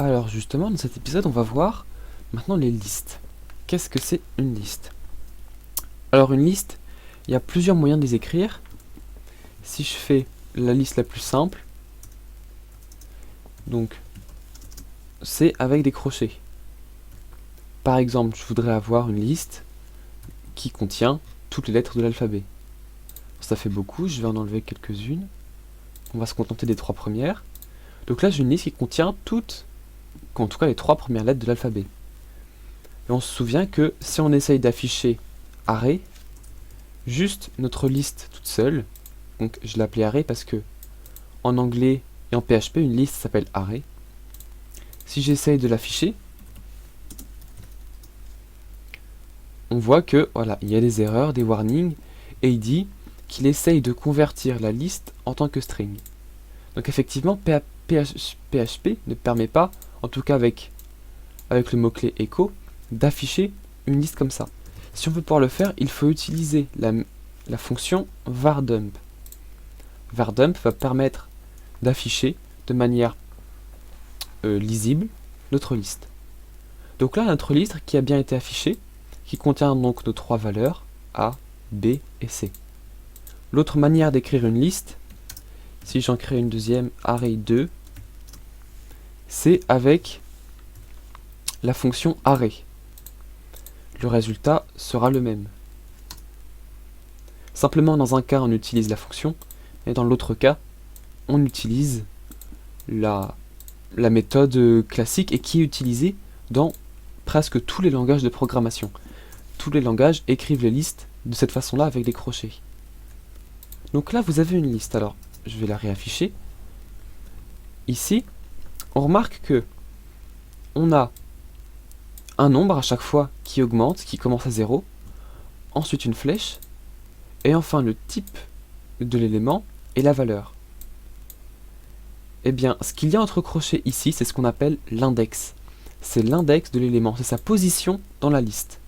Alors justement, dans cet épisode, on va voir maintenant les listes. Qu'est-ce que c'est une liste? Alors une liste, il y a plusieurs moyens de les écrire. Si je fais la liste la plus simple, donc c'est avec des crochets. Par exemple, je voudrais avoir une liste qui contient toutes les lettres de l'alphabet. Ça fait beaucoup, je vais en enlever quelques-unes. On va se contenter des 3 premières. Donc là, j'ai une liste qui contient toutes, en tout cas les 3 premières lettres de l'alphabet. Et on se souvient que si on essaye d'afficher array, juste notre liste toute seule, donc je l'ai appelée array parce que en anglais et en PHP, une liste s'appelle array. Si j'essaye de l'afficher, on voit que voilà, il y a des erreurs, des warnings, et il dit qu'il essaye de convertir la liste en tant que string. Donc effectivement, PHP ne permet pas, en tout cas avec le mot-clé echo, d'afficher une liste comme ça. Si on veut pouvoir le faire, il faut utiliser la fonction vardump. Vardump va permettre d'afficher de manière lisible notre liste. Donc là, notre liste qui a bien été affichée, qui contient donc nos 3 valeurs, A, B et C. L'autre manière d'écrire une liste, si j'en crée une deuxième, array2, c'est avec la fonction array. Le résultat sera le même. Simplement, dans un cas, on utilise la fonction, et dans l'autre cas, on utilise la méthode classique et qui est utilisée dans presque tous les langages de programmation. Tous les langages écrivent les listes de cette façon-là avec des crochets. Donc là, vous avez une liste. Alors, je vais la réafficher. Ici, on remarque que on a un nombre à chaque fois qui augmente, qui commence à 0, ensuite une flèche, et enfin le type de l'élément et la valeur. Eh bien, ce qu'il y a entre crochets ici, c'est ce qu'on appelle l'index. C'est l'index de l'élément, c'est sa position dans la liste.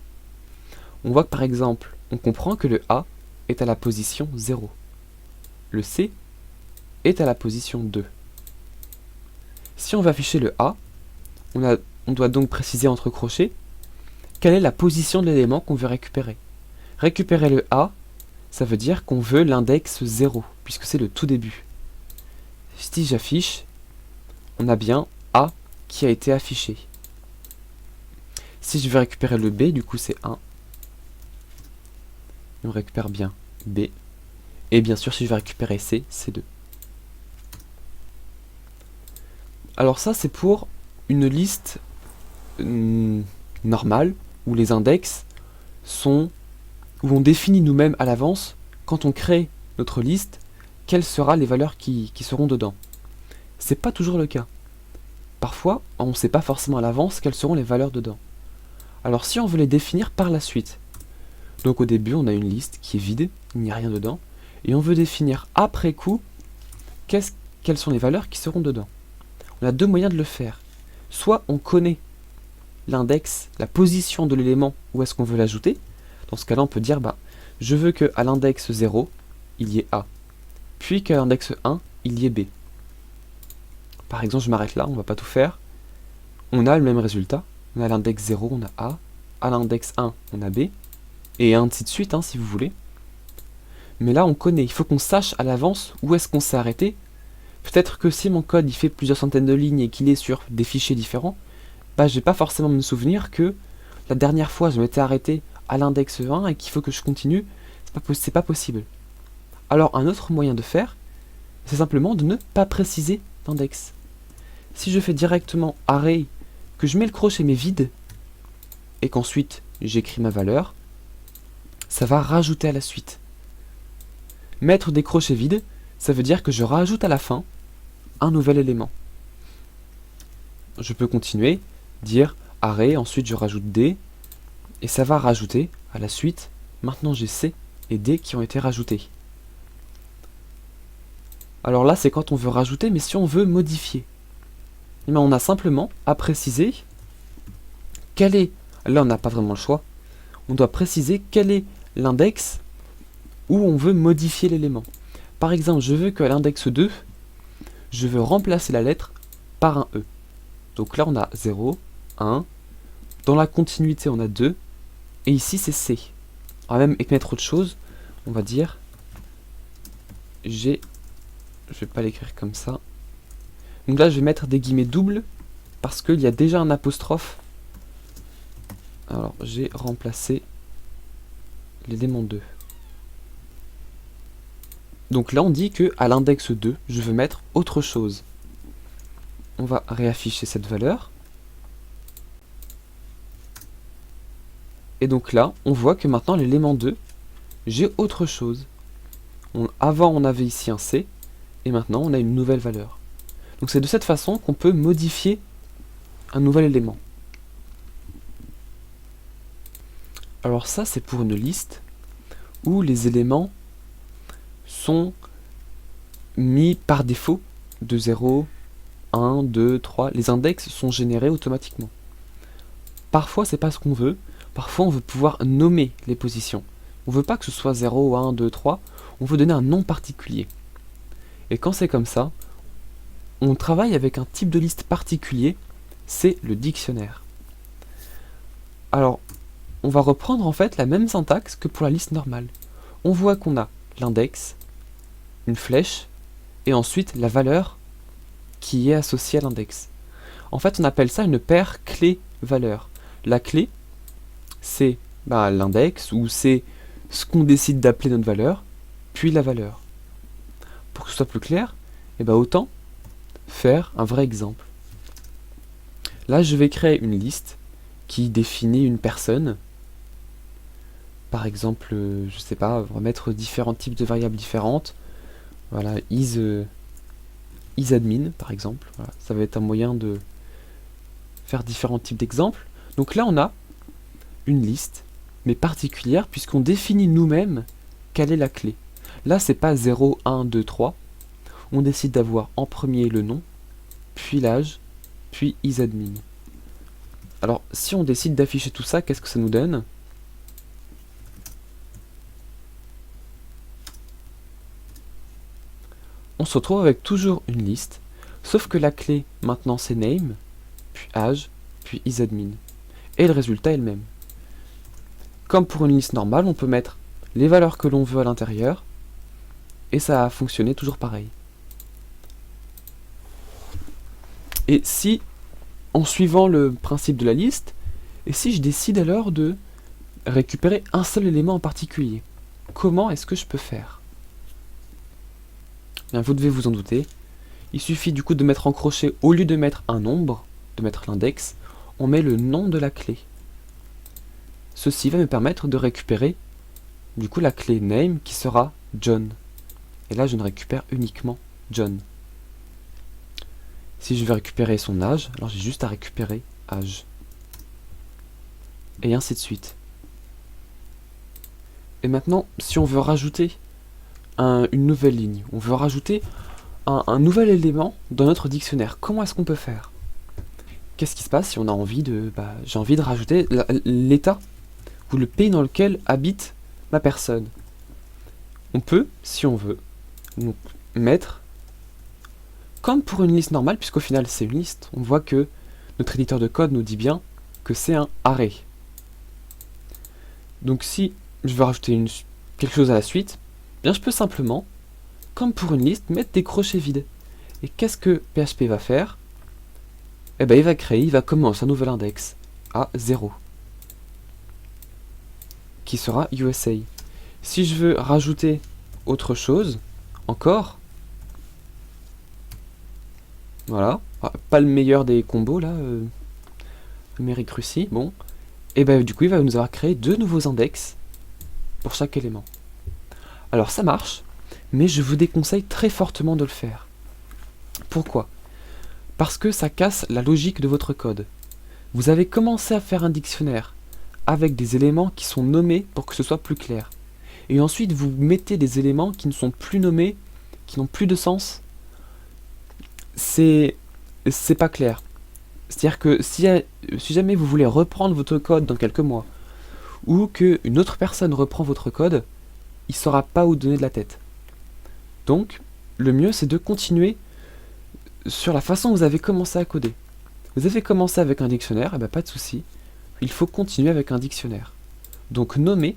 On voit que par exemple, on comprend que le A est à la position 0. Le C est à la position 2. Si on veut afficher le A, on doit donc préciser entre crochets quelle est la position de l'élément qu'on veut récupérer. Récupérer le A, ça veut dire qu'on veut l'index 0, puisque c'est le tout début. Si j'affiche, on a bien A qui a été affiché. Si je veux récupérer le B, du coup c'est 1. On récupère bien B. Et bien sûr, si je veux récupérer C, c'est 2. Alors ça, c'est pour une liste normale, où les index sont, où on définit nous-mêmes à l'avance, quand on crée notre liste, quelles seront les valeurs qui seront dedans. C'est pas toujours le cas. Parfois, on ne sait pas forcément à l'avance quelles seront les valeurs dedans. Alors si on veut les définir par la suite, donc au début on a une liste qui est vide, il n'y a rien dedans, et on veut définir après coup quelles sont les valeurs qui seront dedans. On a 2 moyens de le faire. Soit on connaît l'index, la position de l'élément où est-ce qu'on veut l'ajouter. Dans ce cas-là, on peut dire, je veux qu'à l'index 0, il y ait A. Puis qu'à l'index 1, il y ait B. Par exemple, je m'arrête là, on ne va pas tout faire. On a le même résultat. On a l'index 0, on a A. À l'index 1, on a B. Et ainsi de suite, si vous voulez. Mais là, on connaît. Il faut qu'on sache à l'avance où est-ce qu'on s'est arrêté. Peut-être que si mon code il fait plusieurs centaines de lignes et qu'il est sur des fichiers différents, je vais pas forcément me souvenir que la dernière fois je m'étais arrêté à l'index 1 et qu'il faut que je continue. C'est pas possible. Alors un autre moyen de faire, c'est simplement de ne pas préciser d'index. Si je fais directement array, que je mets le crochet mais vide, et qu'ensuite j'écris ma valeur, ça va rajouter à la suite. Mettre des crochets vides, ça veut dire que je rajoute à la fin un nouvel élément. Je peux continuer, dire array, ensuite je rajoute D, et ça va rajouter à la suite. Maintenant j'ai C et D qui ont été rajoutés. Alors là c'est quand on veut rajouter, mais si on veut modifier, on a simplement à préciser quel est, là on n'a pas vraiment le choix, on doit préciser quel est l'index où on veut modifier l'élément. Par exemple, je veux qu'à l'index 2, je veux remplacer la lettre par un E. Donc là, on a 0, 1. Dans la continuité, on a 2. Et ici, c'est C. On va même mettre autre chose. On va dire G. Je vais pas l'écrire comme ça. Donc là, je vais mettre des guillemets doubles parce qu'il y a déjà un apostrophe. Alors, j'ai remplacé l'élément 2. Donc là, on dit que à l'index 2, je veux mettre autre chose. On va réafficher cette valeur. Et donc là, on voit que maintenant, l'élément 2, j'ai autre chose. Avant, on avait ici un C, et maintenant, on a une nouvelle valeur. Donc c'est de cette façon qu'on peut modifier un nouvel élément. Alors ça, c'est pour une liste où les éléments sont mis par défaut de 0, 1, 2, 3. Les index sont générés automatiquement. Parfois, c'est pas ce qu'on veut. Parfois, on veut pouvoir nommer les positions. On veut pas que ce soit 0, 1, 2, 3. On veut donner un nom particulier. Et quand c'est comme ça, on travaille avec un type de liste particulier, c'est le dictionnaire. Alors, on va reprendre en fait la même syntaxe que pour la liste normale. On voit qu'on a l'index, une flèche, et ensuite la valeur qui est associée à l'index. En fait, on appelle ça une paire clé-valeur. La clé, c'est l'index, ou c'est ce qu'on décide d'appeler notre valeur, puis la valeur. Pour que ce soit plus clair, autant faire un vrai exemple. Là, je vais créer une liste qui définit une personne. Par exemple, je sais pas, on va mettre différents types de variables différentes. Voilà, isAdmin, par exemple. Voilà, ça va être un moyen de faire différents types d'exemples. Donc là, on a une liste, mais particulière, puisqu'on définit nous-mêmes quelle est la clé. Là, c'est pas 0, 1, 2, 3. On décide d'avoir en premier le nom, puis l'âge, puis isAdmin. Alors, si on décide d'afficher tout ça, qu'est-ce que ça nous donne? On se retrouve avec toujours une liste, sauf que la clé, maintenant, c'est name, puis âge, puis isAdmin. Et le résultat est le même. Comme pour une liste normale, on peut mettre les valeurs que l'on veut à l'intérieur, et ça a fonctionné toujours pareil. Et si, en suivant le principe de la liste, et si je décide alors de récupérer un seul élément en particulier, comment est-ce que je peux faire? Bien, vous devez vous en douter. Il suffit du coup de mettre en crochet, au lieu de mettre un nombre, de mettre l'index, on met le nom de la clé. Ceci va me permettre de récupérer du coup la clé name qui sera John. Et là je ne récupère uniquement John. Si je veux récupérer son âge, alors j'ai juste à récupérer âge. Et ainsi de suite. Et maintenant, si on veut rajouter une nouvelle ligne, on veut rajouter un nouvel élément dans notre dictionnaire, comment est-ce qu'on peut faire? Qu'est-ce qui se passe si on a envie de... j'ai envie de rajouter l'état ou le pays dans lequel habite ma personne. On peut, si on veut, donc, mettre, comme pour une liste normale, puisqu'au final c'est une liste, on voit que notre éditeur de code nous dit bien que c'est un array. Donc si je veux rajouter quelque chose à la suite, bien je peux simplement, comme pour une liste, mettre des crochets vides. Et qu'est-ce que PHP va faire? Il va commencer un nouvel index à 0, qui sera USA. Si je veux rajouter autre chose, encore, voilà, pas le meilleur des combos là, Amérique Russie, bon, et du coup il va nous avoir créé 2 nouveaux index pour chaque élément. Alors ça marche, mais je vous déconseille très fortement de le faire. Pourquoi? Parce que ça casse la logique de votre code. Vous avez commencé à faire un dictionnaire avec des éléments qui sont nommés pour que ce soit plus clair. Et ensuite vous mettez des éléments qui ne sont plus nommés, qui n'ont plus de sens. C'est pas clair. C'est-à-dire que si jamais vous voulez reprendre votre code dans quelques mois, ou qu'une autre personne reprend votre code, il ne saura pas où donner de la tête. Donc, le mieux c'est de continuer sur la façon dont vous avez commencé à coder. Vous avez commencé avec un dictionnaire, et bien pas de souci, il faut continuer avec un dictionnaire. Donc nommer,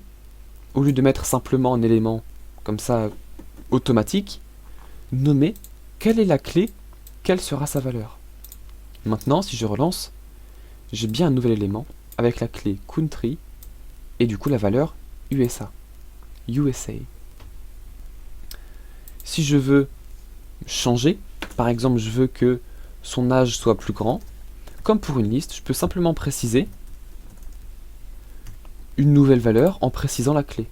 au lieu de mettre simplement un élément comme ça automatique, nommer quelle est la clé, quelle sera sa valeur. Maintenant, si je relance, j'ai bien un nouvel élément avec la clé country et du coup la valeur USA. USA. Si je veux changer, par exemple je veux que son âge soit plus grand, comme pour une liste, je peux simplement préciser une nouvelle valeur en précisant la clé.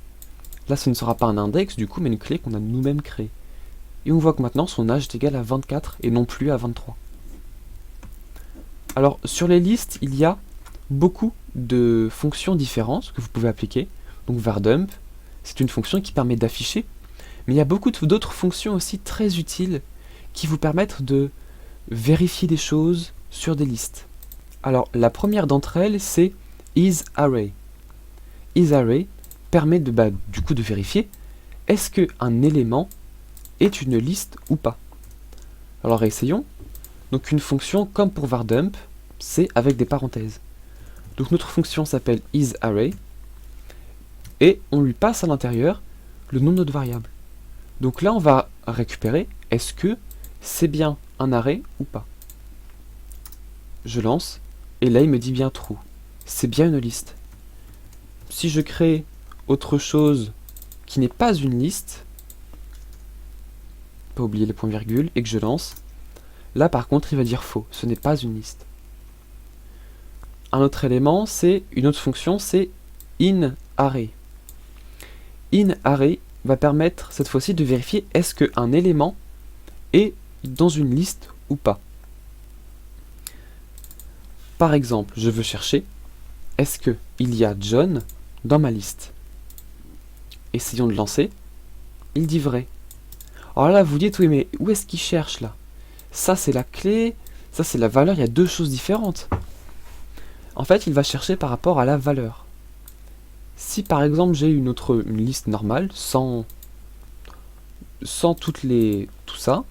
Là ce ne sera pas un index du coup, mais une clé qu'on a nous-mêmes créée. Et on voit que maintenant son âge est égal à 24 et non plus à 23. Alors sur les listes, il y a beaucoup de fonctions différentes que vous pouvez appliquer. Donc vardump, c'est une fonction qui permet d'afficher, mais il y a beaucoup d'autres fonctions aussi très utiles qui vous permettent de vérifier des choses sur des listes. Alors la première d'entre elles, c'est isArray. IsArray permet du coup de vérifier est-ce qu'un élément est une liste ou pas. Alors essayons. Donc une fonction comme pour vardump, c'est avec des parenthèses. Donc notre fonction s'appelle isArray et on lui passe à l'intérieur le nom de notre variable. Donc là on va récupérer est-ce que c'est bien un array ou pas. Je lance et là il me dit bien true. C'est bien une liste. Si je crée autre chose qui n'est pas une liste, pas oublier les points-virgules, et que je lance, là par contre il va dire faux, ce n'est pas une liste. Un autre élément, c'est une autre fonction, c'est inArray. InArray va permettre cette fois-ci de vérifier est-ce qu'un élément est dans une liste ou pas. Par exemple, je veux chercher est-ce qu'il y a John dans ma liste. Essayons de lancer. Il dit vrai. Alors là, vous dites, oui, mais où est-ce qu'il cherche là? Ça, c'est la clé, ça, c'est la valeur, il y a deux choses différentes. En fait, il va chercher par rapport à la valeur. Si par exemple j'ai une liste normale, sans tout ça,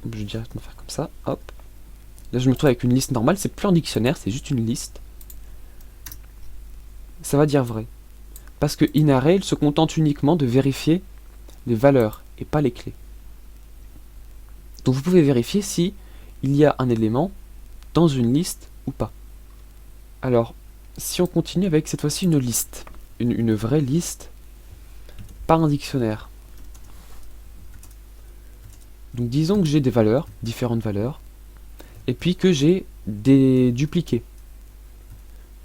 je vais directement faire comme ça, hop. Là je me trouve avec une liste normale, c'est plus un dictionnaire, c'est juste une liste. Ça va dire vrai. Parce que inArray, il se contente uniquement de vérifier les valeurs et pas les clés. Donc vous pouvez vérifier si il y a un élément dans une liste ou pas. Alors, si on continue avec cette fois-ci une liste, une vraie liste, pas un dictionnaire. Donc disons que j'ai des valeurs, différentes valeurs, et puis que j'ai des dupliqués.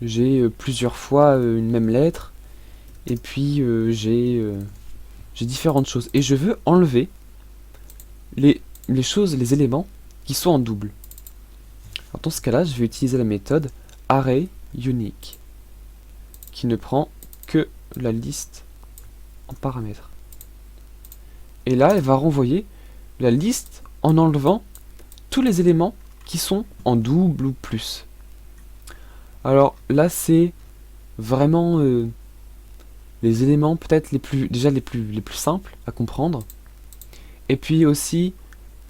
J'ai plusieurs fois une même lettre, et puis j'ai différentes choses. Et je veux enlever les les éléments qui sont en double. Alors dans ce cas-là, je vais utiliser la méthode ArrayUnique, qui ne prend que la liste en paramètres. Et là, elle va renvoyer la liste en enlevant tous les éléments qui sont en double ou plus. Alors là, c'est vraiment les éléments peut-être les plus simples à comprendre, et puis aussi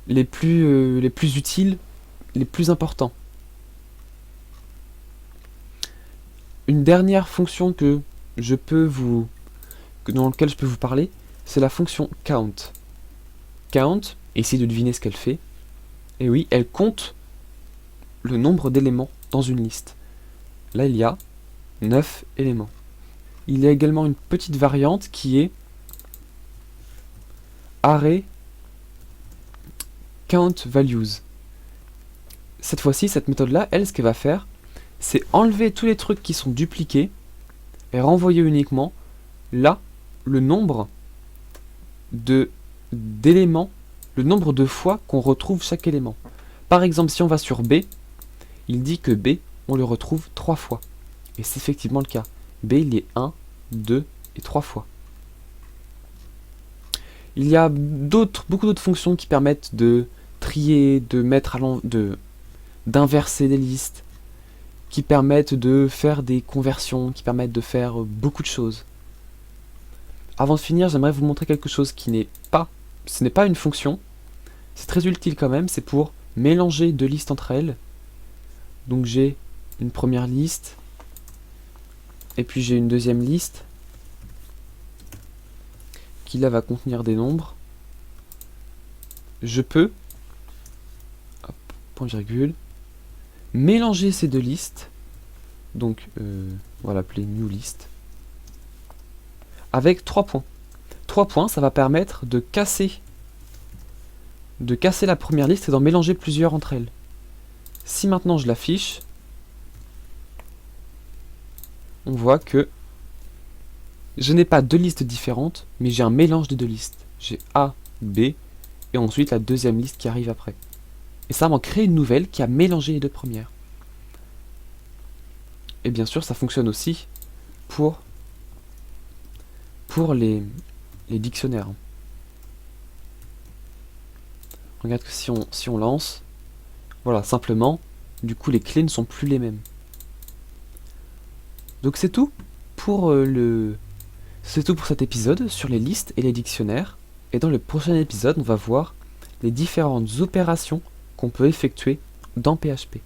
les plus utiles, les plus importants. Une dernière fonction dans laquelle je peux vous parler, c'est la fonction count. Count, essayez de deviner ce qu'elle fait. Et oui, elle compte le nombre d'éléments dans une liste. Là, il y a 9 éléments. Il y a également une petite variante qui est array count values. Cette fois-ci, cette méthode-là, elle, ce qu'elle va faire, c'est enlever tous les trucs qui sont dupliqués et renvoyer uniquement là le nombre d'éléments, le nombre de fois qu'on retrouve chaque élément. Par exemple, si on va sur B, il dit que B, on le retrouve 3 fois. Et c'est effectivement le cas. B, il est 1, 2 et 3 fois. Il y a beaucoup d'autres fonctions qui permettent de trier, d'inverser des listes, qui permettent de faire des conversions, qui permettent de faire beaucoup de choses. Avant de finir, j'aimerais vous montrer quelque chose ce n'est pas une fonction, c'est très utile quand même, c'est pour mélanger deux listes entre elles Donc j'ai une première liste, et puis j'ai une deuxième liste, qui là va contenir des nombres. Je peux, hop, point virgule, mélanger ces deux listes, donc on va l'appeler new list, avec 3 points. 3 points, ça va permettre de casser la première liste et d'en mélanger plusieurs entre elles. Si maintenant je l'affiche, on voit que je n'ai pas deux listes différentes, mais j'ai un mélange des deux listes. J'ai A, B, et ensuite la deuxième liste qui arrive après. Et ça m'en crée une nouvelle qui a mélangé les deux premières. Et bien sûr, ça fonctionne aussi pour les dictionnaires. Regarde que si on lance, voilà, simplement, du coup les clés ne sont plus les mêmes. Donc c'est tout pour c'est tout pour cet épisode sur les listes et les dictionnaires. Et dans le prochain épisode, on va voir les différentes opérations qu'on peut effectuer dans PHP.